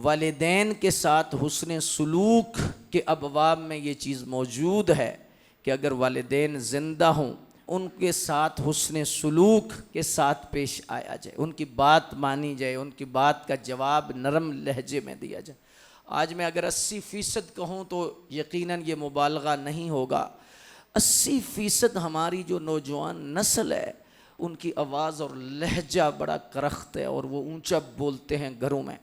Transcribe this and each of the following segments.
वालिदैन के साथ हुस्न सलूक के अबवाब में ये चीज़ मौजूद है कि अगर वालिदैन ज़िंदा हों उनके साथ हुस्न सलूक के साथ पेश आया जाए, उनकी बात मानी जाए, उनकी बात का जवाब नरम लहजे में दिया जाए। आज मैं अगर 80% कहूँ तो यकीनन ये मुबालगा नहीं होगा। 80% हमारी जो नौजवान नस्ल है उनकी आवाज़ और लहजा बड़ा करख्त है और वो ऊंचा बोलते हैं घरों में।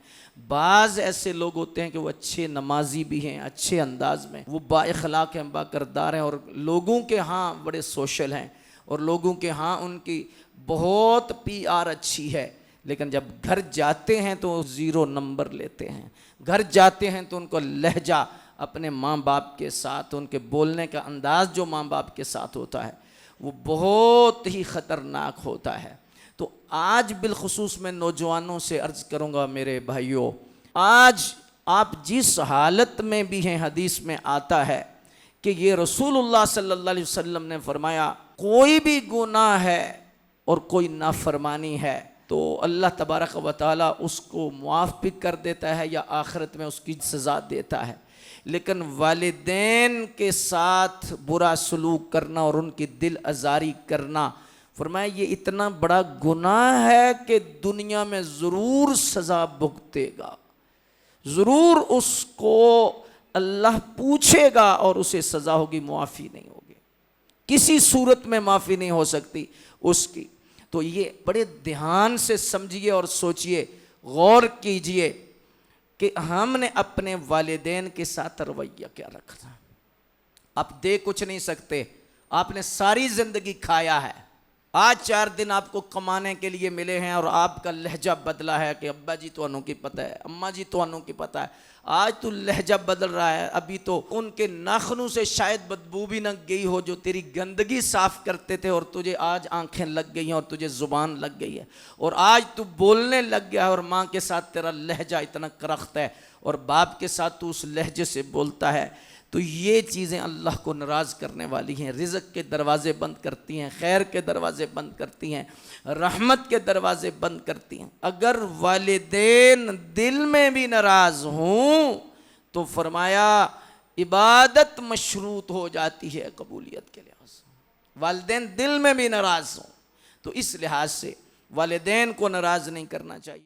बाज़ ऐसे लोग होते हैं कि वो अच्छे नमाजी भी हैं, अच्छे अंदाज में वो बाइखलाक हैं, बाकिरदार हैं और लोगों के यहाँ बड़े सोशल हैं और लोगों के यहाँ उनकी बहुत PR अच्छी है, लेकिन जब घर जाते हैं तो 0 नंबर लेते हैं। घर जाते हैं तो उनको लहजा अपने माँ बाप के साथ, उनके बोलने का अंदाज़ जो माँ बाप के साथ होता है वो बहुत ही ख़तरनाक होता है। तो आज बिलखुसूस मैं नौजवानों से अर्ज़ करूँगा, मेरे भाइयों, आज आप जिस हालत में भी हैं, हदीस में आता है कि ये रसूलुल्लाह सल्लल्लाहु अलैहि वसल्लम ने फरमाया, कोई भी गुनाह है और कोई नाफरमानी है तो अल्लाह तबारक व तआला उसको मुआफ़ भी कर देता है या आखिरत में उसकी सज़ा देता है। लेकिन वालिदैन के साथ बुरा सलूक करना और उनकी दिल आज़ारी करना, फरमाया ये इतना बड़ा गुनाह है कि दुनिया में ज़रूर सज़ा भुगतेगा, ज़रूर उसको अल्लाह पूछेगा और उसे सज़ा होगी, मुआफ़ी नहीं होगी, किसी सूरत में माफ़ी नहीं हो सकती उसकी। तो ये बड़े ध्यान से समझिए और सोचिए, गौर कीजिए कि हमने अपने वालिदैन के साथ रवैया क्या रखना। आप दे कुछ नहीं सकते, आपने सारी ज़िंदगी खाया है, आज 4 दिन आपको कमाने के लिए मिले हैं और आपका लहजा बदला है कि अब्बा जी तो अनु की पता है, अम्मा जी तो अनु की पता है। आज तो लहजा बदल रहा है, अभी तो उनके नाखूनों से शायद बदबू भी न गई हो जो तेरी गंदगी साफ़ करते थे और तुझे आज आंखें लग गई हैं और तुझे ज़ुबान लग गई है और आज तू बोलने लग गया है और माँ के साथ तेरा लहजा इतना करख्त है और बाप के साथ तू उस लहजे से बोलता है। तो ये चीज़ें अल्लाह को नाराज़ करने वाली हैं, रिज़्क़ के दरवाज़े बंद करती हैं, खैर के दरवाज़े बंद करती हैं, रहमत के दरवाज़े बंद करती हैं। अगर वालिदैन दिल में भी नाराज़ हों तो फरमाया इबादत मशरूत हो जाती है कबूलियत के लिहाज से। वालिदैन दिल में भी नाराज़ हों तो इस लिहाज से वालिदैन को नाराज़ नहीं करना चाहिए।